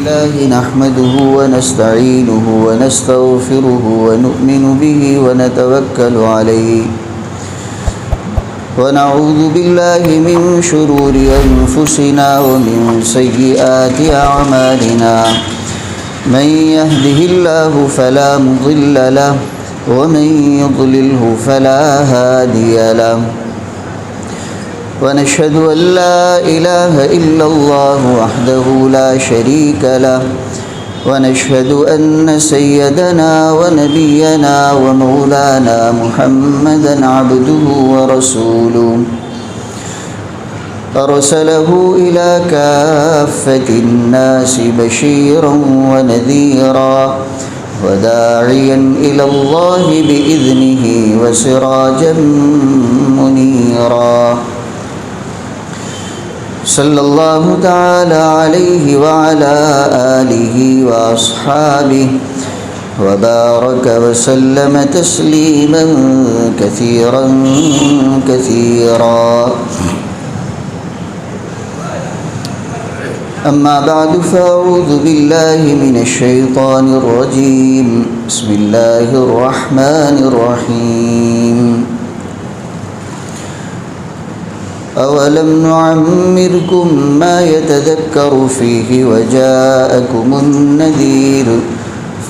لله نحمده ونستعينه ونستغفره ونؤمن به ونتوكل عليه ونعوذ بالله من شرور أنفسنا ومن سيئات أعمالنا من يهده الله فلا مضل له ومن يضلله فلا هادي له ونشهد أن لا إله إلا الله وحده لا شريك له ونشهد أن سيدنا ونبينا ومولانا محمدا عبده ورسوله أرسله إلى كافة الناس بشيرا ونذيرا وداعيا إلى الله بإذنه وسراجا منيرا صلى الله تعالى عليه وعلى آله وأصحابه وبارك وسلم تسليما كثيرا كثيرا أما بعد فأعوذ بالله من الشيطان الرجيم بسم الله الرحمن الرحيم أولم نعمركم ما يتذكر فيه وجاءكم النذير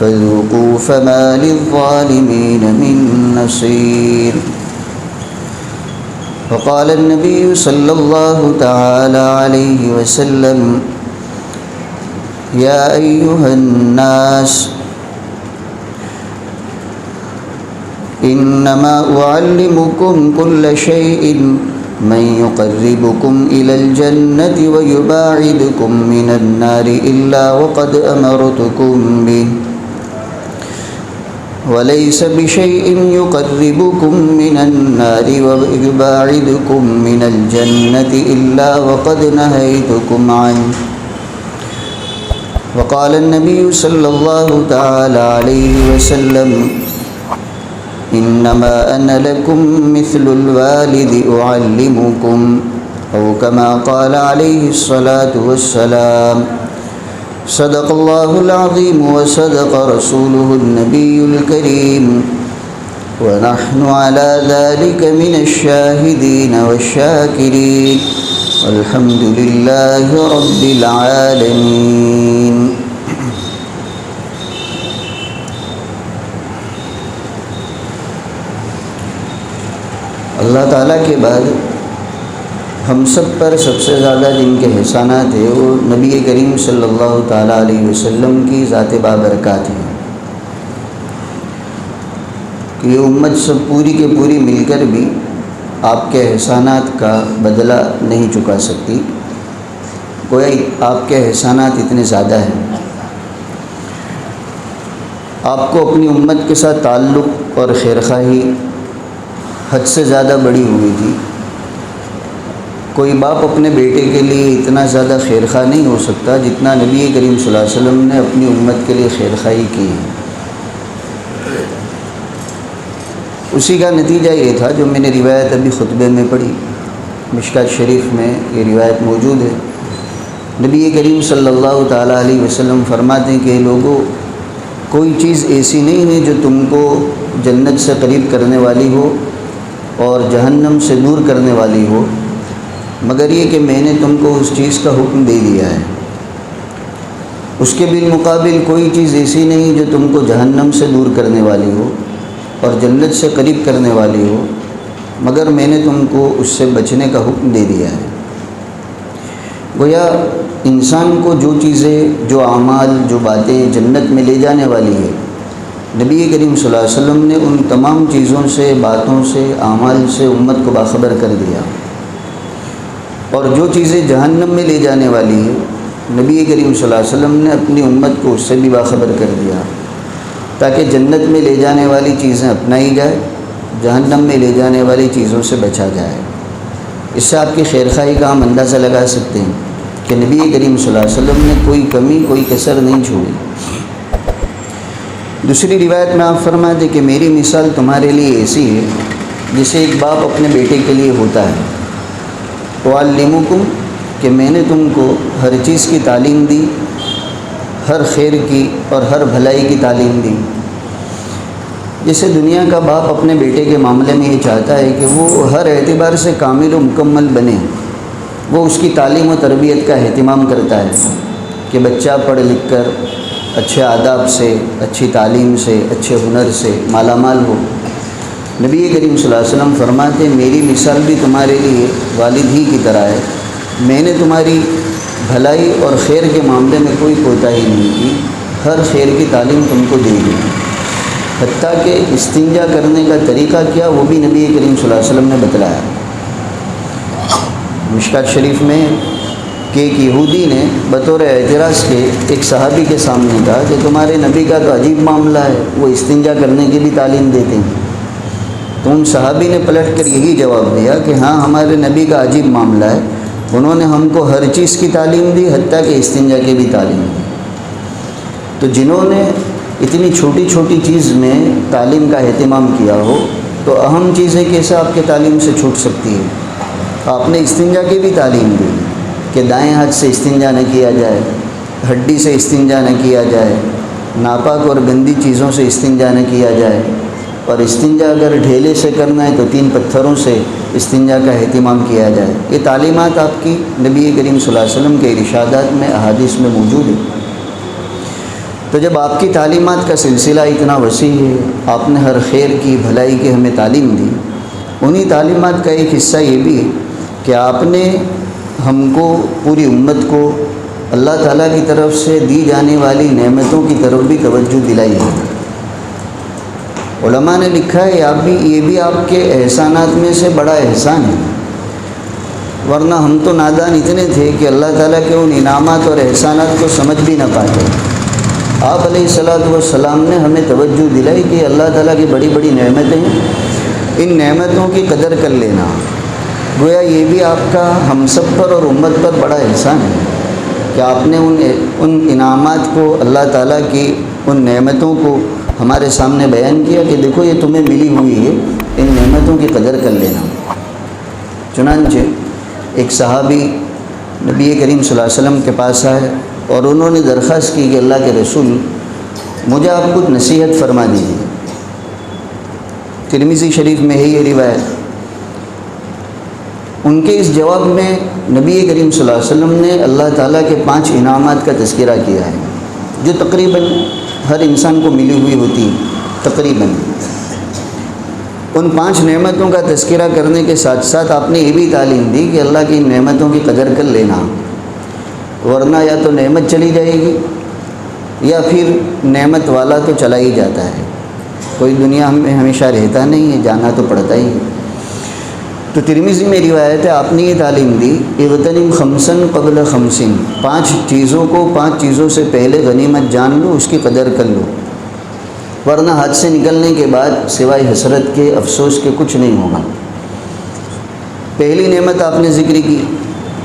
فذوقوا فما للظالمين من نصير وقال النبي صلى الله تعالى عليه وسلم يا أيها الناس إنما أعلمكم كل شيء من يقربكم إلى الجنة ويباعدكم من النار إلا وقد أمرتكم به وليس بشيء يقربكم من النار ويباعدكم من الجنة إلا وقد نهيتكم عنه وقال النبي صلى الله تعالى عليه وسلم إنما أنا لكم مثل الوالد أعلمكم أو كما قال عليه الصلاة والسلام صدق الله العظيم وصدق رسوله النبي الكريم ونحن على ذلك من الشاهدين والشاكرين والحمد لله رب العالمين اللہ تعالیٰ کے بعد ہم سب پر سب سے زیادہ جن کے احسانات ہیں وہ نبی کریم صلی اللہ تعالیٰ علیہ وسلم کی ذات بابرکات ہیں کہ یہ امت سب پوری کے پوری مل کر بھی آپ کے احسانات کا بدلہ نہیں چکا سکتی گویا آپ کے احسانات اتنے زیادہ ہیں آپ کو اپنی امت کے ساتھ تعلق اور خیرخواہی حد سے زیادہ بڑی ہوئی تھی کوئی باپ اپنے بیٹے کے لیے اتنا زیادہ خیرخواہ نہیں ہو سکتا جتنا نبی کریم صلی اللہ علیہ وسلم نے اپنی امت کے لیے خیرخواہی کی ہے اسی کا نتیجہ یہ تھا جو میں نے روایت ابھی خطبے میں پڑھی مشکات شریف میں یہ روایت موجود ہے نبی کریم صلی اللہ تعالیٰ علیہ وسلم فرماتے ہیں کہ لوگوں کوئی چیز ایسی نہیں ہے جو تم کو جنت سے قریب کرنے والی ہو اور جہنم سے دور کرنے والی ہو مگر یہ کہ میں نے تم کو اس چیز کا حکم دے دیا ہے اس کے بالمقابل کوئی چیز ایسی نہیں جو تم کو جہنم سے دور کرنے والی ہو اور جنت سے قریب کرنے والی ہو مگر میں نے تم کو اس سے بچنے کا حکم دے دیا ہے گویا انسان کو جو چیزیں جو اعمال جو باتیں جنت میں لے جانے والی ہے نبی کریم صلی اللہ علیہ وسلم نے ان تمام چیزوں سے باتوں سے اعمال سے امت کو باخبر کر دیا اور جو چیزیں جہنم میں لے جانے والی ہے نبی کریم صلی اللہ علیہ وسلم نے اپنی امت کو اس سے بھی باخبر کر دیا تاکہ جنت میں لے جانے والی چیزیں اپنائی جائے جہنم میں لے جانے والی چیزوں سے بچا جائے اس سے آپ کی خیرخواہی کا ہم اندازہ لگا سکتے ہیں کہ نبی کریم صلی اللہ علیہ وسلم نے کوئی کمی کوئی کسر نہیں چھوڑی دوسری روایت میں آپ فرماتے کہ میری مثال تمہارے لیے ایسی ہے جسے ایک باپ اپنے بیٹے کے لیے ہوتا ہے وَعَلِّمُكُمْ کہ میں نے تم کو ہر چیز کی تعلیم دی ہر خیر کی اور ہر بھلائی کی تعلیم دی۔ جیسے دنیا کا باپ اپنے بیٹے کے معاملے میں یہ چاہتا ہے کہ وہ ہر اعتبار سے کامل و مکمل بنے، وہ اس کی تعلیم و تربیت کا اہتمام کرتا ہے کہ بچہ پڑھ لکھ کر اچھے آداب سے، اچھی تعلیم سے، اچھے ہنر سے مالا مال ہو۔ نبی کریم صلی اللہ علیہ وسلم فرماتے ہیں میری مثال بھی تمہارے لیے والد ہی کی طرح ہے، میں نے تمہاری بھلائی اور خیر کے معاملے میں کوئی کوتاہی نہیں کی، ہر خیر کی تعلیم تم کو دے دی۔ حتیٰ کہ استنجا کرنے کا طریقہ کیا وہ بھی نبی کریم صلی اللہ علیہ وسلم نے بتلایا۔ مشکات شریف میں کہ ایک یہودی نے بطور اعتراض کے ایک صحابی کے سامنے کہا کہ تمہارے نبی کا تو عجیب معاملہ ہے، وہ استنجا کرنے کی بھی تعلیم دیتے ہیں۔ تو ان صحابی نے پلٹ کر یہی جواب دیا کہ ہاں ہمارے نبی کا عجیب معاملہ ہے، انہوں نے ہم کو ہر چیز کی تعلیم دی، حتیٰ کہ استنجا کی بھی تعلیم دی۔ تو جنہوں نے اتنی چھوٹی چھوٹی چیز میں تعلیم کا اہتمام کیا ہو تو اہم چیزیں کیسے آپ کے تعلیم سے چھوٹ سکتی ہے؟ آپ نے استنجا کی بھی تعلیم دی کہ دائیں ہاتھ سے استنجا نہ کیا جائے، ہڈی سے استنجا نہ کیا جائے، ناپاک اور گندی چیزوں سے استنجا نہ کیا جائے، اور استنجا اگر ڈھیلے سے کرنا ہے تو 3 پتھروں سے استنجا کا اہتمام کیا جائے۔ یہ تعلیمات آپ کی نبی کریم صلی اللہ علیہ وسلم کے ارشادات میں، احادیث میں موجود ہے۔ تو جب آپ کی تعلیمات کا سلسلہ اتنا وسیع ہے، آپ نے ہر خیر کی بھلائی کی ہمیں تعلیم دی، انہی تعلیمات کا ایک حصہ یہ بھی ہے کہ آپ نے ہم کو، پوری امت کو اللہ تعالیٰ کی طرف سے دی جانے والی نعمتوں کی طرف بھی توجہ دلائی ہے۔ علماء نے لکھا ہے یہ بھی آپ کے احسانات میں سے بڑا احسان ہے، ورنہ ہم تو نادان اتنے تھے کہ اللہ تعالیٰ کے ان انعامات اور احسانات کو سمجھ بھی نہ پاتے۔ آپ علیہ السلام نے ہمیں توجہ دلائی کہ اللہ تعالیٰ کی بڑی بڑی نعمتیں ہیں، ان نعمتوں کی قدر کر لینا۔ گویا یہ بھی آپ کا ہم سب پر اور امت پر بڑا احسان ہے کہ آپ نے ان انعامات کو، اللہ تعالیٰ کی ان نعمتوں کو ہمارے سامنے بیان کیا کہ دیکھو یہ تمہیں ملی ہوئی ہے، ان نعمتوں کی قدر کر لینا۔ چنانچہ ایک صحابی نبی کریم صلی اللہ علیہ وسلم کے پاس آئے اور انہوں نے درخواست کی کہ اللہ کے رسول مجھے آپ کچھ نصیحت فرما دیجیے۔ ترمذی شریف میں ہے یہ روایت۔ ان کے اس جواب میں نبی کریم صلی اللہ علیہ وسلم نے اللہ تعالیٰ کے 5 انعامات کا تذکرہ کیا ہے جو تقریباً ہر انسان کو ملی ہوئی ہوتی تقریباً۔ ان 5 نعمتوں کا تذکرہ کرنے کے ساتھ ساتھ آپ نے یہ بھی تعلیم دی کہ اللہ کی نعمتوں کی قدر کر لینا، ورنہ یا تو نعمت چلی جائے گی یا پھر نعمت والا تو چلا ہی جاتا ہے، کوئی دنیا میں ہمیشہ رہتا نہیں ہے، جانا تو پڑتا ہی ہے۔ تو ترمذی میں روایت ہے آپ نے یہ تعلیم دی اغتنم خمسن قبل خمسن، 5 چیزوں کو 5 چیزوں سے پہلے غنیمت جان لو، اس کی قدر کر لو، ورنہ ہاتھ سے نکلنے کے بعد سوائے حسرت کے، افسوس کے کچھ نہیں ہوگا۔ پہلی نعمت آپ نے ذکر کی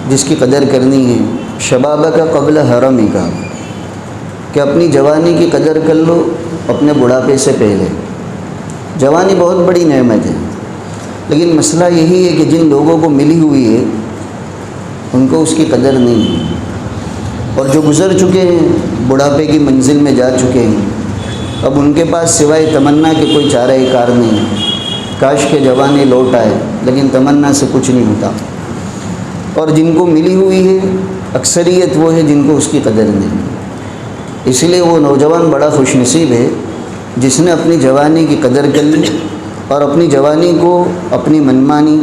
جس کی قدر کرنی ہے، شبابہ کا قبل حرم کا، کہ اپنی جوانی کی قدر کر لو اپنے بڑھاپے سے پہلے۔ جوانی بہت بڑی نعمت ہے، لیکن مسئلہ یہی ہے کہ جن لوگوں کو ملی ہوئی ہے ان کو اس کی قدر نہیں ہے، اور جو گزر چکے ہیں، بڑھاپے کی منزل میں جا چکے ہیں، اب ان کے پاس سوائے تمنا کے کوئی چارہ کار نہیں ہے۔ کاش کہ جوانی لوٹ آئے، لیکن تمنا سے کچھ نہیں ہوتا۔ اور جن کو ملی ہوئی ہے اکثریت وہ ہے جن کو اس کی قدر نہیں، اس لیے وہ نوجوان بڑا خوش نصیب ہے جس نے اپنی جوانی کی قدر کر لی اور اپنی جوانی کو اپنی منمانی،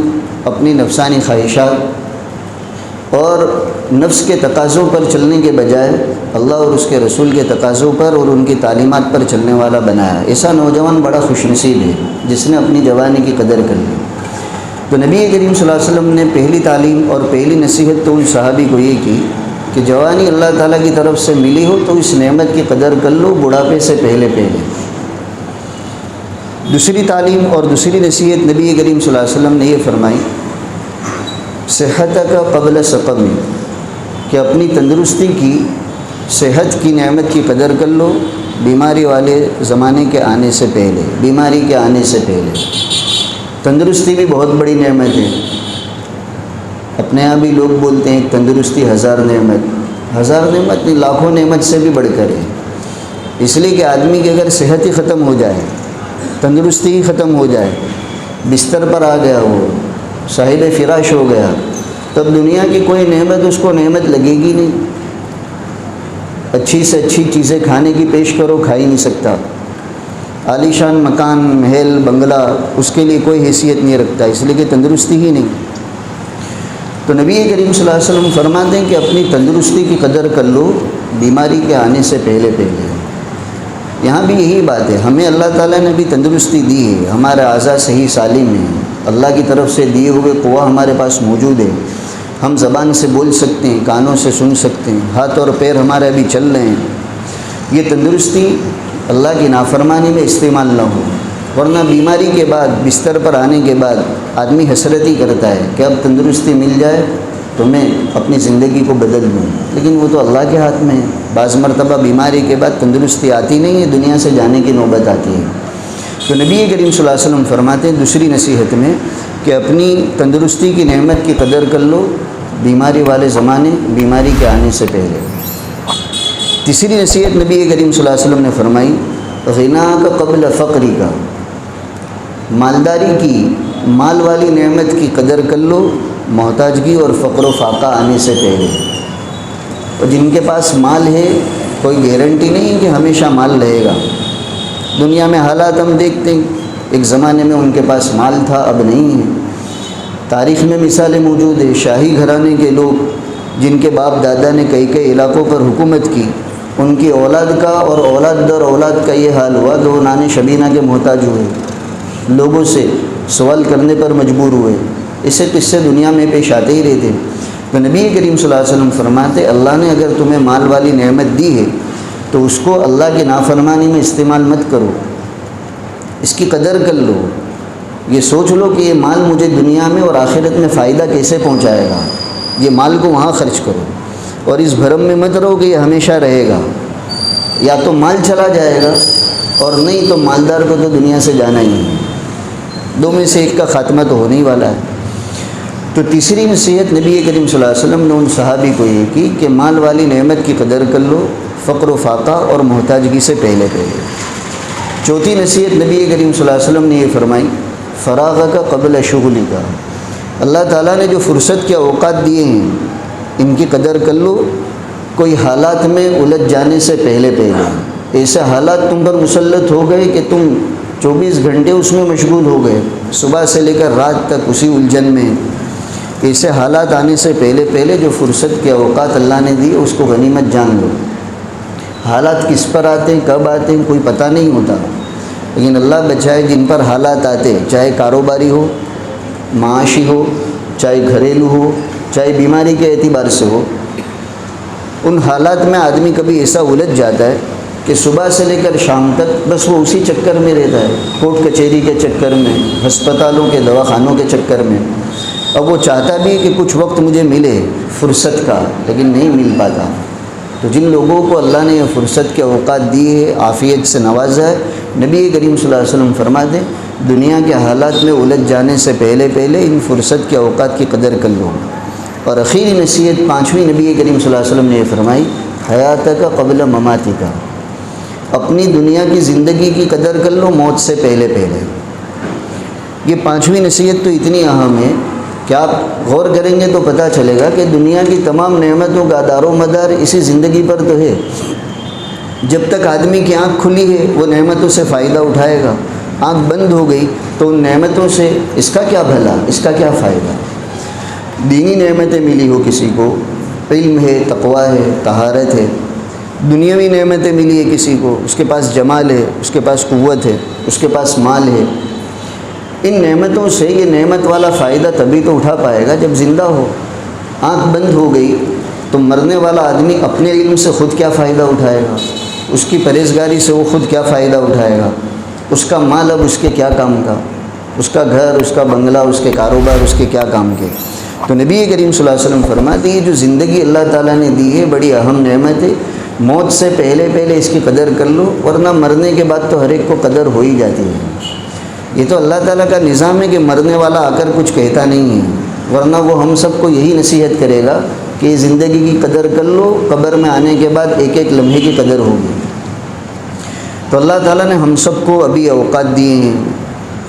اپنی نفسانی خواہشات اور نفس کے تقاضوں پر چلنے کے بجائے اللہ اور اس کے رسول کے تقاضوں پر اور ان کی تعلیمات پر چلنے والا بنایا۔ ایسا نوجوان بڑا خوش نصیب ہے جس نے اپنی جوانی کی قدر کر لی۔ تو نبی کریم صلی اللہ علیہ وسلم نے پہلی تعلیم اور پہلی نصیحت تو ان صحابی کو یہ کی کہ جوانی اللہ تعالیٰ کی طرف سے ملی ہو تو اس نعمت کی قدر کر لو بڑھاپے سے پہلے۔ دوسری تعلیم اور دوسری نصیحت نبی کریم صلی اللہ علیہ وسلم نے یہ فرمائی، صحت کا قبل سقم، کہ اپنی تندرستی کی، صحت کی نعمت کی قدر کر لو بیماری والے زمانے کے آنے سے پہلے، بیماری کے آنے سے پہلے۔ تندرستی بھی بہت بڑی نعمت ہے، اپنے یہاں بھی لوگ بولتے ہیں تندرستی 1000 نعمت، ہزار نعمت نہیں، لاکھوں نعمت سے بھی بڑھ کر ہے۔ اس لیے کہ آدمی کی اگر صحت ہی ختم ہو جائے، تندرستی ہی ختم ہو جائے، بستر پر آ گیا، وہ صاحب فراش ہو گیا، تب دنیا کی کوئی نعمت اس کو نعمت لگے گی نہیں۔ اچھی سے اچھی چیزیں کھانے کی پیش کرو، کھا ہی نہیں سکتا۔ عالی شان مکان، محل، بنگلہ اس کے لیے کوئی حیثیت نہیں رکھتا، اس لیے کہ تندرستی ہی نہیں۔ تو نبی کریم صلی اللہ علیہ وسلم فرماتے ہیں کہ اپنی تندرستی کی قدر کر لو بیماری کے آنے سے پہلے پہلے۔ یہاں بھی یہی بات ہے، ہمیں اللہ تعالیٰ نے بھی تندرستی دی ہے، ہمارے اعضاء صحیح سالم ہیں، اللہ کی طرف سے دیے ہوئے قوہ ہمارے پاس موجود ہے، ہم زبان سے بول سکتے ہیں، کانوں سے سن سکتے ہیں، ہاتھ اور پیر ہمارے ابھی چل رہے ہیں۔ یہ تندرستی اللہ کی نافرمانی میں استعمال نہ ہو، ورنہ بیماری کے بعد، بستر پر آنے کے بعد آدمی حسرت ہی کرتا ہے کہ اب تندرستی مل جائے تو میں اپنی زندگی کو بدل دوں، لیکن وہ تو اللہ کے ہاتھ میں ہے۔ بعض مرتبہ بیماری کے بعد تندرستی آتی نہیں ہے، دنیا سے جانے کی نوبت آتی ہے۔ تو نبی کریم صلی اللہ علیہ وسلم فرماتے ہیں دوسری نصیحت میں کہ اپنی تندرستی کی نعمت کی قدر کر لو بیماری والے زمانے، بیماری کے آنے سے پہلے۔ تیسری نصیحت نبی کریم صلی اللہ علیہ وسلم نے فرمائی، غنا کا قبل فقری کا، مالداری کی، مال والی نعمت کی قدر کر لو محتاجگی اور فقر و فاقہ آنے سے پہلے۔ اور جن کے پاس مال ہے کوئی گارنٹی نہیں کہ ہمیشہ مال رہے گا۔ دنیا میں حالات ہم دیکھتے ہیں، ایک زمانے میں ان کے پاس مال تھا، اب نہیں ہے۔ تاریخ میں مثالیں موجود ہیں، شاہی گھرانے کے لوگ جن کے باپ دادا نے کئی کئی علاقوں پر حکومت کی، ان کی اولاد کا اور اولاد در اولاد کا یہ حال ہوا کہ وہ نان شبینہ کے محتاج ہوئے، لوگوں سے سوال کرنے پر مجبور ہوئے۔ اسے قصے دنیا میں پیش آتے ہی رہتے۔ تو نبی کریم صلی اللہ علیہ وسلم فرماتے اللہ نے اگر تمہیں مال والی نعمت دی ہے تو اس کو اللہ کی نافرمانی میں استعمال مت کرو، اس کی قدر کر لو، یہ سوچ لو کہ یہ مال مجھے دنیا میں اور آخرت میں فائدہ کیسے پہنچائے گا، یہ مال کو وہاں خرچ کرو، اور اس بھرم میں مت رہو کہ یہ ہمیشہ رہے گا، یا تو مال چلا جائے گا اور نہیں تو مالدار کو تو دنیا سے جانا ہی ہے، دو میں سے ایک کا خاتمہ تو ہونے ہی والا ہے۔ تو تیسری نصیحت نبی کریم صلی اللہ علیہ وسلم نے ان صحابی کو یہ کی کہ مال والی نعمت کی قدر کر لو فقر و فاقہ اور محتاجگی سے پہلے پہلے۔ چوتھی نصیحت نبی کریم صلی اللہ علیہ وسلم نے یہ فرمائی، فراغ کا قبل شغلی کا، اللہ تعالیٰ نے جو فرصت کے اوقات دیے ہیں ان کی قدر کر لو کوئی حالات میں الجھ جانے سے پہلے پہلے۔ ایسے حالات تم پر مسلط ہو گئے کہ تم 24 گھنٹے اس میں مشغول ہو گئے، صبح سے لے کر رات تک اسی الجھن میں۔ ایسے حالات آنے سے پہلے پہلے جو فرصت کے اوقات اللہ نے دی اس کو غنیمت جان لو۔ حالات کس پر آتے ہیں، کب آتے ہیں، کوئی پتہ نہیں ہوتا، لیکن اللہ بچائے جن پر حالات آتے، چاہے کاروباری ہو، معاشی ہو، چاہے گھریلو ہو، چاہے بیماری کے اعتبار سے ہو، ان حالات میں آدمی کبھی ایسا الجھ جاتا ہے کہ صبح سے لے کر شام تک بس وہ اسی چکر میں رہتا ہے، کورٹ کچہری کے چکر میں، ہسپتالوں کے دواخانوں کے چکر میں۔ اب وہ چاہتا بھی کہ کچھ وقت مجھے ملے فرصت کا، لیکن نہیں مل پاتا۔ تو جن لوگوں کو اللہ نے یہ فرصت کے اوقات دیے، عافیت سے نوازا ہے، نبی کریم صلی اللہ علیہ وسلم فرماتے دنیا کے حالات میں الجھ جانے سے پہلے پہلے ان فرصت کے اوقات کی قدر کر لو۔ اور اخیری نصیحت پانچویں نبی کریم صلی اللہ علیہ وسلم نے یہ فرمائی، حیات کا قبل مماتی کا، اپنی دنیا کی زندگی کی قدر کر لو موت سے پہلے پہلے۔ یہ پانچویں نصیحت تو اتنی اہم ہے کہ آپ غور کریں گے تو پتہ چلے گا کہ دنیا کی تمام نعمتوں کا دار و مدار اسی زندگی پر تو ہے۔ جب تک آدمی کی آنکھ کھلی ہے وہ نعمتوں سے فائدہ اٹھائے گا، آنکھ بند ہو گئی تو ان نعمتوں سے اس کا کیا بھلا، اس کا کیا فائدہ۔ دینی نعمتیں ملی ہو کسی کو، علم ہے، تقویٰ ہے، طہارت ہے، دنیاوی نعمتیں ملی ہے کسی کو، اس کے پاس جمال ہے، اس کے پاس قوت ہے، اس کے پاس مال ہے، ان نعمتوں سے یہ نعمت والا فائدہ تبھی تو اٹھا پائے گا جب زندہ ہو۔ آنکھ بند ہو گئی تو مرنے والا آدمی اپنے علم سے خود کیا فائدہ اٹھائے گا، اس کی پرہیزگاری سے وہ خود کیا فائدہ اٹھائے گا، اس کا مال اب اس کے کیا کام کا، اس کا گھر، اس کا بنگلہ، اس کے کاروبار اس کے کیا کام کے۔ تو نبی کریم صلی اللہ علیہ وسلم فرماتے یہ جو زندگی اللہ تعالیٰ نے دی ہے بڑی اہم نعمت ہے، موت سے پہلے پہلے اس کی قدر کر لو، ورنہ مرنے کے بعد تو ہر ایک کو قدر ہو ہی جاتی ہے۔ یہ تو اللہ تعالیٰ کا نظام ہے کہ مرنے والا آ کر کچھ کہتا نہیں ہے، ورنہ وہ ہم سب کو یہی نصیحت کرے گا کہ کہ زندگی کی قدر کر لو، قبر میں آنے کے بعد ایک ایک لمحے کی قدر ہوگی۔ تو اللہ تعالیٰ نے ہم سب کو ابھی اوقات دیے ہیں،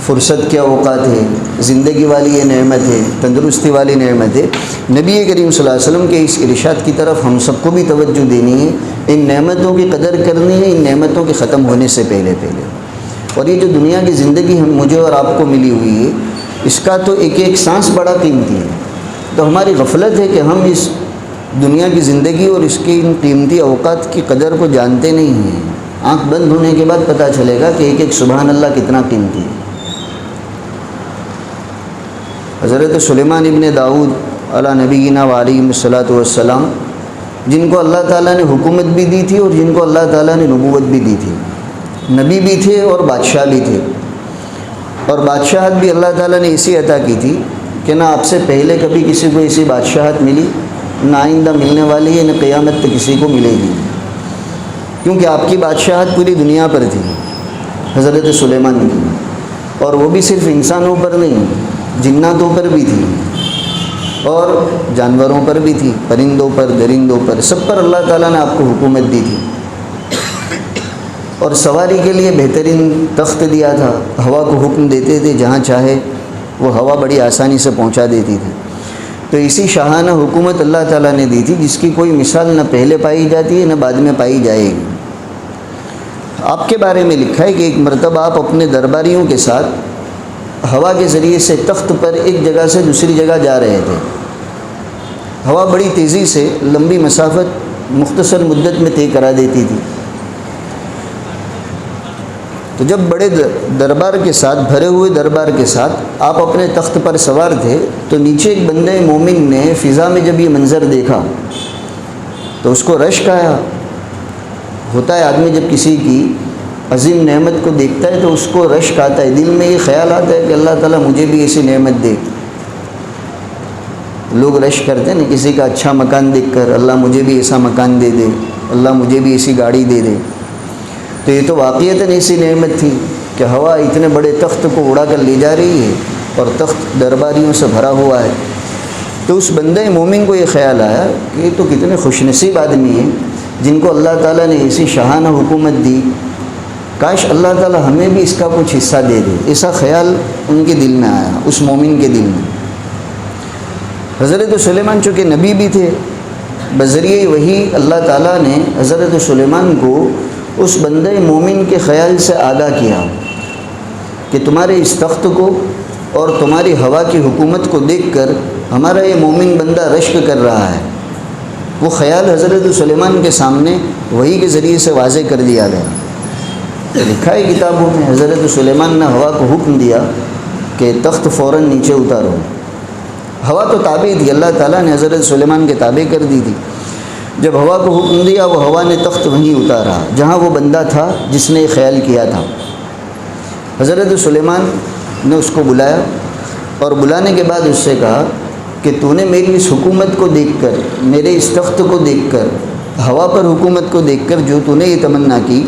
فرصت کے اوقات ہے، زندگی والی یہ نعمت ہے، تندرستی والی نعمت ہے۔ نبی کریم صلی اللہ علیہ وسلم کے اس ارشاد کی طرف ہم سب کو بھی توجہ دینی ہے، ان نعمتوں کی قدر کرنی ہے، ان نعمتوں کے ختم ہونے سے پہلے۔ اور یہ جو دنیا کی زندگی مجھے اور آپ کو ملی ہوئی ہے، اس کا تو ایک ایک سانس بڑا قیمتی ہے۔ تو ہماری غفلت ہے کہ ہم اس دنیا کی زندگی اور اس کے ان قیمتی اوقات کی قدر کو جانتے نہیں ہیں۔ آنکھ بند ہونے کے بعد پتہ چلے گا کہ ایک ایک سبحان اللہ کتنا قیمتی ہے۔ حضرت سلیمان ابن داؤد علی نبینا وعلیہ الصلاۃ والسلام، جن کو اللہ تعالیٰ نے حکومت بھی دی تھی اور جن کو اللہ تعالیٰ نے نبوت بھی دی تھی، نبی بھی تھے اور بادشاہ بھی تھے، اور بادشاہت بھی اللہ تعالیٰ نے اسی عطا کی تھی کہ نہ آپ سے پہلے کبھی کسی کو ایسی بادشاہت ملی، نہ آئندہ ملنے والی ہے، نہ قیامت تک کسی کو ملے گی، کیونکہ آپ کی بادشاہت پوری دنیا پر تھی حضرت سلیمان کی، اور وہ بھی صرف انسانوں پر نہیں، جناتوں پر بھی تھی اور جانوروں پر بھی تھی، پرندوں پر، درندوں پر، سب پر اللہ تعالیٰ نے آپ کو حکومت دی تھی۔ اور سواری کے لیے بہترین تخت دیا تھا، ہوا کو حکم دیتے تھے جہاں چاہے وہ ہوا بڑی آسانی سے پہنچا دیتی تھی۔ تو اسی شاہانہ حکومت اللہ تعالیٰ نے دی تھی جس کی کوئی مثال نہ پہلے پائی جاتی ہے نہ بعد میں پائی جائے گی۔ آپ کے بارے میں لکھا ہے کہ ایک مرتبہ آپ اپنے درباریوں کے ساتھ ہوا کے ذریعے سے تخت پر ایک جگہ سے دوسری جگہ جا رہے تھے۔ ہوا بڑی تیزی سے لمبی مسافت مختصر مدت میں طے کرا دیتی تھی۔ تو جب بڑے دربار کے ساتھ، بھرے ہوئے دربار کے ساتھ آپ اپنے تخت پر سوار تھے، تو نیچے ایک بندے مومن نے فضا میں جب یہ منظر دیکھا تو اس کو رشک آیا۔ ہوتا ہے آدمی جب کسی کی عظیم نعمت کو دیکھتا ہے تو اس کو رشک آتا ہے، دل میں یہ خیال آتا ہے کہ اللہ تعالیٰ مجھے بھی ایسی نعمت دے۔ لوگ رشک کرتے ہیں نا کسی کا اچھا مکان دیکھ کر، اللہ مجھے بھی ایسا مکان دے دے، اللہ مجھے بھی ایسی گاڑی دے دے۔ تو یہ تو واقعتاً ایسی نعمت تھی کہ ہوا اتنے بڑے تخت کو اڑا کر لے جا رہی ہے اور تخت درباریوں سے بھرا ہوا ہے۔ تو اس بندے مومن کو یہ خیال آیا کہ یہ تو کتنے خوش نصیب آدمی ہیں جن کو اللہ تعالیٰ نے ایسی شاہانہ حکومت دی، کاش اللہ تعالیٰ ہمیں بھی اس کا کچھ حصہ دے دے۔ ایسا خیال ان کے دل میں آیا، اس مومن کے دل میں۔ حضرت سلیمان چونکہ نبی بھی تھے، بذریعہ وہی اللہ تعالیٰ نے حضرت سلیمان کو اس بندے مومن کے خیال سے آگاہ کیا کہ تمہارے اس تخت کو اور تمہاری ہوا کی حکومت کو دیکھ کر ہمارا یہ مومن بندہ رشک کر رہا ہے۔ وہ خیال حضرت سلیمان کے سامنے وحی کے ذریعے سے واضح کر دیا گیا۔ لکھا ہے کتابوں میں حضرت سلیمان نے ہوا کو حکم دیا کہ تخت فوراً نیچے اتارو۔ ہوا تو تابع تھی، اللہ تعالیٰ نے حضرت سلیمان کے تابع کر دی تھی۔ جب ہوا کو حکم دیا وہ ہوا نے تخت وہیں اتارا جہاں وہ بندہ تھا جس نے یہ خیال کیا تھا۔ حضرت سلیمان نے اس کو بلایا اور بلانے کے بعد اس سے کہا کہ تو نے میری اس حکومت کو دیکھ کر، میرے اس تخت کو دیکھ کر، ہوا پر حکومت کو دیکھ کر جو تو نے یہ تمنا کی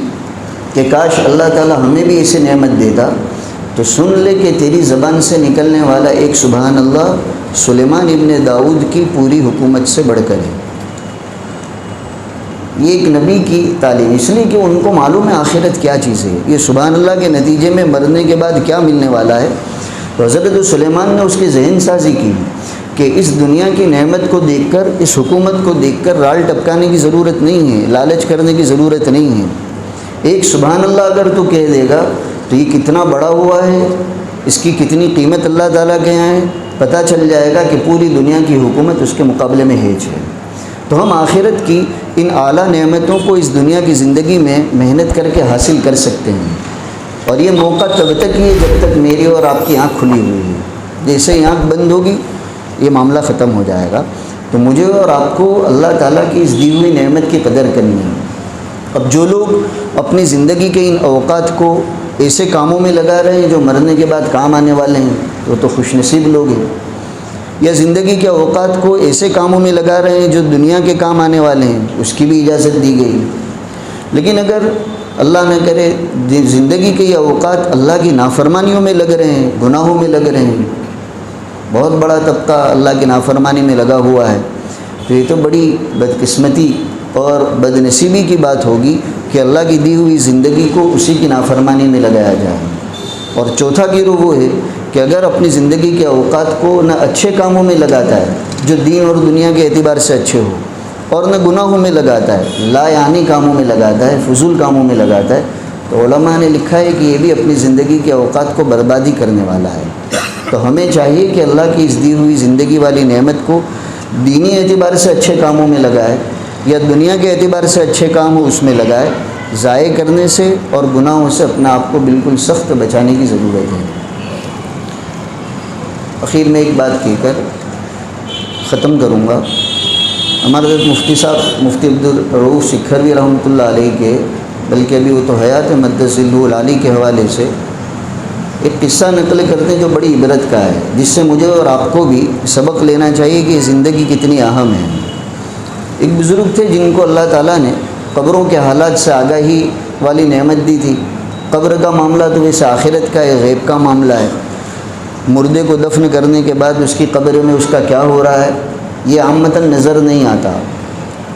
کہ کاش اللہ تعالیٰ ہمیں بھی اسے نعمت دیتا، تو سن لے کہ تیری زبان سے نکلنے والا ایک سبحان اللہ سلیمان ابن داؤد کی پوری حکومت سے بڑھ کر ہے۔ یہ ایک نبی کی تعلیم، اس لیے کہ ان کو معلوم ہے آخرت کیا چیز ہے، یہ سبحان اللہ کے نتیجے میں مرنے کے بعد کیا ملنے والا ہے۔ تو حضرت سلیمان نے اس کی ذہن سازی کی کہ اس دنیا کی نعمت کو دیکھ کر، اس حکومت کو دیکھ کر رال ٹپکانے کی ضرورت نہیں ہے، لالچ کرنے کی ضرورت نہیں ہے۔ ایک سبحان اللہ اگر تو کہہ دے گا تو یہ کتنا بڑا ہوا ہے، اس کی کتنی قیمت اللہ تعالیٰ کے یہاں ہے، پتہ چل جائے گا کہ پوری دنیا کی حکومت اس کے مقابلے میں ہیچ ہے۔ تو ہم آخرت کی ان اعلیٰ نعمتوں کو اس دنیا کی زندگی میں محنت کر کے حاصل کر سکتے ہیں، اور یہ موقع تب تک ہی ہے جب تک میری اور آپ کی آنکھ کھلی ہوئی ہے۔ جیسے ہی آنکھ بند ہوگی یہ معاملہ ختم ہو جائے گا۔ تو مجھے اور آپ کو اللہ تعالیٰ کی اس دی ہوئی نعمت کی قدر کرنی ہے۔ اب جو لوگ اپنی زندگی کے ان اوقات کو ایسے کاموں میں لگا رہے ہیں جو مرنے کے بعد کام آنے والے ہیں، وہ تو خوش نصیب لوگ ہیں، یا زندگی کے اوقات کو ایسے کاموں میں لگا رہے ہیں جو دنیا کے کام آنے والے ہیں، اس کی بھی اجازت دی گئی۔ لیکن اگر اللہ نہ کرے زندگی کے یہ اوقات اللہ کی نافرمانیوں میں لگ رہے ہیں، گناہوں میں لگ رہے ہیں، بہت بڑا طبقہ اللہ کی نافرمانی میں لگا ہوا ہے، تو یہ تو بڑی بدقسمتی اور بدنصیبی کی بات ہوگی کہ اللہ کی دی ہوئی زندگی کو اسی کی نافرمانی میں لگایا جائے۔ اور چوتھا گروہ وہ ہے کہ اگر اپنی زندگی کے اوقات کو نہ اچھے کاموں میں لگاتا ہے جو دین اور دنیا کے اعتبار سے اچھے ہو، اور نہ گناہوں میں لگاتا ہے، لا یعنی کاموں میں لگاتا ہے، فضول کاموں میں لگاتا ہے، تو علماء نے لکھا ہے کہ یہ بھی اپنی زندگی کے اوقات کو بربادی کرنے والا ہے۔ تو ہمیں چاہیے کہ اللہ کی اس دی ہوئی زندگی والی نعمت کو دینی اعتبار سے اچھے کاموں میں لگائے یا دنیا کے اعتبار سے اچھے کام ہو اس میں لگائے، ضائع کرنے سے اور گناہوں سے اپنا آپ کو بالکل سخت بچانے کی ضرورت ہے۔ اخیر میں ایک بات کہہ کر ختم کروں گا۔ ہمارے حضرت مفتی صاحب مفتی عبدالرؤوف سکھروی رحمۃ اللہ علیہ کے، بلکہ ابھی وہ تو حیات مدث ذلہ العالی کے حوالے سے ایک قصہ نقل کرتے ہیں جو بڑی عبرت کا ہے، جس سے مجھے اور آپ کو بھی سبق لینا چاہیے کہ زندگی کتنی اہم ہے۔ ایک بزرگ تھے جن کو اللہ تعالیٰ نے قبروں کے حالات سے آگاہی والی نعمت دی تھی۔ قبر کا معاملہ تو ویسے آخرت کا ایک غیب کا معاملہ ہے، مردے کو دفن کرنے کے بعد اس کی قبر میں اس کا کیا ہو رہا ہے یہ عامةً نظر نہیں آتا۔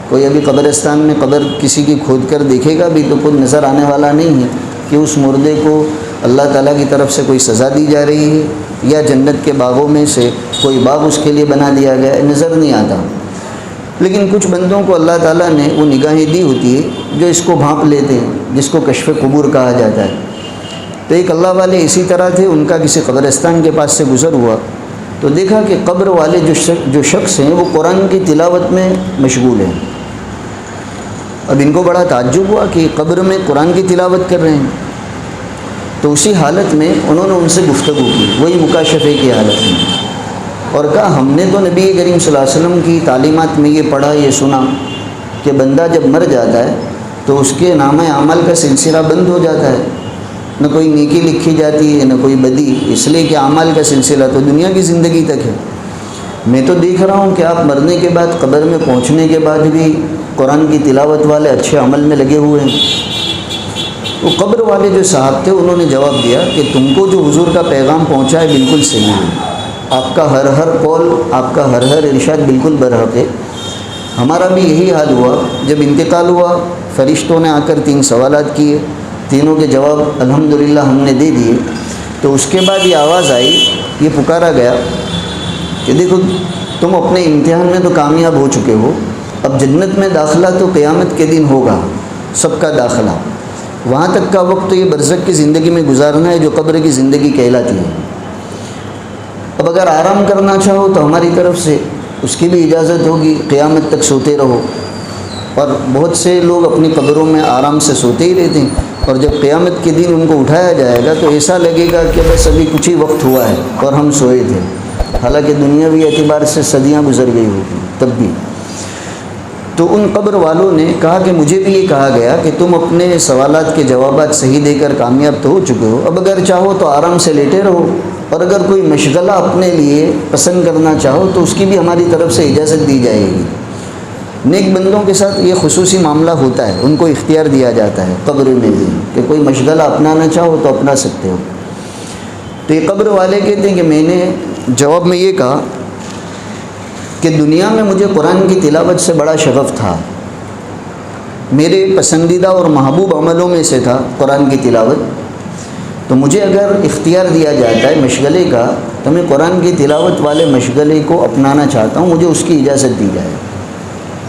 کوئی ابھی قبرستان میں قبر کسی کی کھود کر دیکھے گا بھی تو خود نظر آنے والا نہیں ہے کہ اس مردے کو اللہ تعالیٰ کی طرف سے کوئی سزا دی جا رہی ہے یا جنت کے باغوں میں سے کوئی باغ اس کے لیے بنا دیا گیا ہے، نظر نہیں آتا۔ لیکن کچھ بندوں کو اللہ تعالیٰ نے وہ نگاہیں دی ہوتی ہے جو اس کو بھانپ لیتے ہیں، جس کو کشف قبور کہا جاتا ہے۔ تو ایک اللہ والے اسی طرح تھے، ان کا کسی قبرستان کے پاس سے گزر ہوا تو دیکھا کہ قبر والے جو شخص ہیں وہ قرآن کی تلاوت میں مشغول ہیں۔ اب ان کو بڑا تعجب ہوا کہ قبر میں قرآن کی تلاوت کر رہے ہیں۔ تو اسی حالت میں انہوں نے ان سے گفتگو کی، وہی مکاشفے کی حالت میں، اور کہا ہم نے تو نبی کریم صلی اللہ علیہ وسلم کی تعلیمات میں یہ پڑھا یہ سنا کہ بندہ جب مر جاتا ہے تو اس کے نامہ اعمال کا سلسلہ بند ہو جاتا ہے، نہ کوئی نیکی لکھی جاتی ہے نہ کوئی بدی، اس لیے کہ اعمال کا سلسلہ تو دنیا کی زندگی تک ہے۔ میں تو دیکھ رہا ہوں کہ آپ مرنے کے بعد قبر میں پہنچنے کے بعد بھی قرآن کی تلاوت والے اچھے عمل میں لگے ہوئے ہیں۔ وہ قبر والے جو صاحب تھے انہوں نے جواب دیا کہ تم کو جو حضور کا پیغام پہنچا ہے بالکل صحیح ہے، آپ کا ہر قول، آپ کا ہر ارشاد بالکل برحق ہے۔ ہمارا بھی یہی حال ہوا، جب انتقال ہوا فرشتوں نے آ کر 3 سوالات کیے، تینوں کے جواب الحمدللہ ہم نے دے دیے۔ تو اس کے بعد یہ آواز آئی، یہ پکارا گیا کہ دیکھو تم اپنے امتحان میں تو کامیاب ہو چکے ہو، اب جنت میں داخلہ تو قیامت کے دن ہوگا، سب کا داخلہ، وہاں تک کا وقت تو یہ برزخ کی زندگی میں گزارنا ہے جو قبر کی زندگی کہلاتی ہے۔ اب اگر آرام کرنا چاہو تو ہماری طرف سے اس کی بھی اجازت ہوگی، قیامت تک سوتے رہو۔ اور بہت سے لوگ اپنی قبروں میں آرام سے سوتے ہی رہتے ہیں، اور جب قیامت کے دن ان کو اٹھایا جائے گا تو ایسا لگے گا کہ بس ابھی کچھ ہی وقت ہوا ہے اور ہم سوئے تھے، حالانکہ دنیاوی اعتبار سے صدیاں گزر گئی ہوتی تب بھی۔ تو ان قبر والوں نے کہا کہ مجھے بھی یہ کہا گیا کہ تم اپنے سوالات کے جوابات صحیح دے کر کامیاب تو ہو چکے ہو، اب اگر چاہو تو آرام سے لیٹے رہو، اور اگر کوئی مشغلہ اپنے لیے پسند کرنا چاہو تو اس کی بھی ہماری طرف سے اجازت دی جائے گی۔ نیک بندوں کے ساتھ یہ خصوصی معاملہ ہوتا ہے، ان کو اختیار دیا جاتا ہے قبر میں بھی کہ کوئی مشغلہ اپنانا چاہو تو اپنا سکتے ہو۔ تو یہ قبر والے کہتے ہیں کہ میں نے جواب میں یہ کہا کہ دنیا میں مجھے قرآن کی تلاوت سے بڑا شغف تھا، میرے پسندیدہ اور محبوب عملوں میں سے تھا قرآن کی تلاوت، تو مجھے اگر اختیار دیا جاتا ہے مشغلے کا تو میں قرآن کی تلاوت والے مشغلے کو اپنانا چاہتا ہوں، مجھے اس کی اجازت دی جائے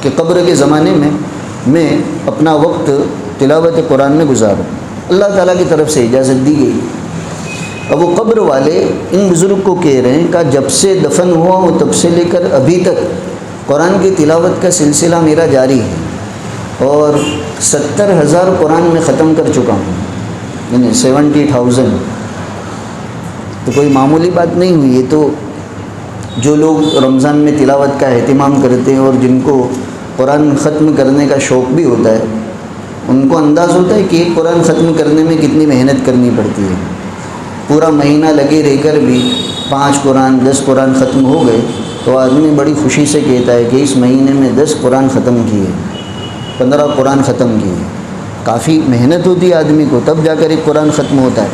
کہ قبر کے زمانے میں اپنا وقت تلاوت قرآن میں گزاروں۔ اللہ تعالیٰ کی طرف سے اجازت دی گئی۔ اب وہ قبر والے ان بزرگ کو کہہ رہے ہیں کہ جب سے دفن ہوا ہوں تب سے لے کر ابھی تک قرآن کی تلاوت کا سلسلہ میرا جاری ہے، اور 70,000 قرآن میں ختم کر چکا ہوں، یعنی 70,000۔ تو کوئی معمولی بات نہیں ہوئی، یہ تو جو لوگ رمضان میں تلاوت کا اہتمام کرتے ہیں اور جن کو قرآن ختم کرنے کا شوق بھی ہوتا ہے، ان کو انداز ہوتا ہے کہ ایک قرآن ختم کرنے میں کتنی محنت کرنی پڑتی ہے۔ پورا مہینہ لگے رہ کر بھی 5 قرآن 10 قرآن ختم ہو گئے تو آدمی بڑی خوشی سے کہتا ہے کہ اس مہینے میں 10 قرآن ختم کیے، 15 قرآن ختم کیے۔ کافی محنت ہوتی ہے آدمی کو، تب جا کر ایک قرآن ختم ہوتا ہے۔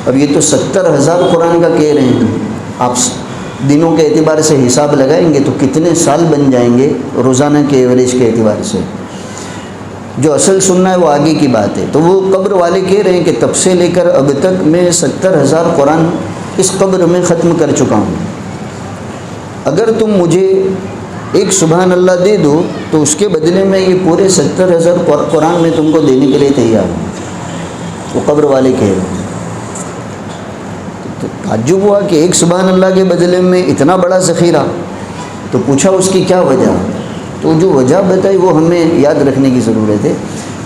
اب یہ تو 70,000 قرآن کا کہہ رہے ہیں آپ، دنوں کے اعتبار سے حساب لگائیں گے تو کتنے سال بن جائیں گے روزانہ کے ایوریج کے اعتبار سے. جو اصل سننا ہے وہ آگے کی بات ہے. تو وہ قبر والے کہہ رہے ہیں کہ تب سے لے کر اب تک میں 70,000 قرآن اس قبر میں ختم کر چکا ہوں. اگر تم مجھے ایک سبحان اللہ دے دو تو اس کے بدلے میں یہ پورے 70,000 قرآن میں تم کو دینے کے لیے تیار ہوں. وہ قبر والے کہہ رہے ہیں. تو تعجب ہوا کہ ایک سبحان اللہ کے بدلے میں اتنا بڑا ذخیرہ. تو پوچھا اس کی کیا وجہ. تو جو وجہ بتائی وہ ہمیں یاد رکھنے کی ضرورت ہے.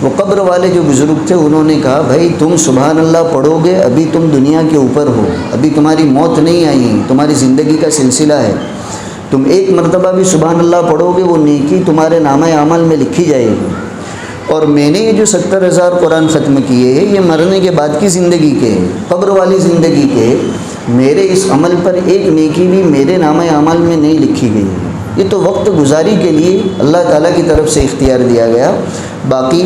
وہ قبر والے جو بزرگ تھے انہوں نے کہا بھائی تم سبحان اللہ پڑھو گے ابھی تم دنیا کے اوپر ہو, ابھی تمہاری موت نہیں آئی, تمہاری زندگی کا سلسلہ ہے. تم ایک مرتبہ بھی سبحان اللہ پڑھو گے وہ نیکی تمہارے نامہ اعمال میں لکھی جائے گی. اور میں نے یہ جو 70,000 قرآن ختم کیے ہیں یہ مرنے کے بعد کی زندگی کے, قبر والی زندگی کے. میرے اس عمل پر ایک نیکی بھی میرے نامہ اعمال میں نہیں لکھی گئی. یہ تو وقت گزاری کے لیے اللہ تعالیٰ کی طرف سے اختیار دیا گیا. باقی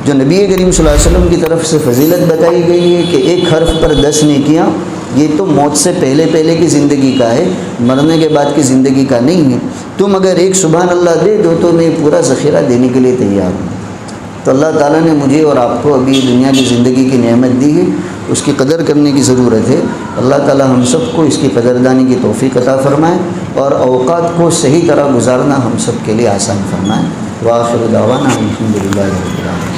جو نبی کریم صلی اللہ علیہ وسلم کی طرف سے فضیلت بتائی گئی ہے کہ ایک حرف پر 10 نیکیاں, یہ تو موت سے پہلے کی زندگی کا ہے, مرنے کے بعد کی زندگی کا نہیں ہے. تم اگر ایک سبحان اللہ دے دو تو میں پورا ذخیرہ دینے کے لیے تیار ہوں. تو اللہ تعالیٰ نے مجھے اور آپ کو ابھی دنیا کی زندگی کی نعمت دی ہے, اس کی قدر کرنے کی ضرورت ہے. اللہ تعالیٰ ہم سب کو اس کی قدردانی کی توفیق عطا فرمائے اور اوقات کو صحیح طرح گزارنا ہم سب کے لیے آسان فرمائے. وآخر دعوانا الحمدللہ رب العالمین.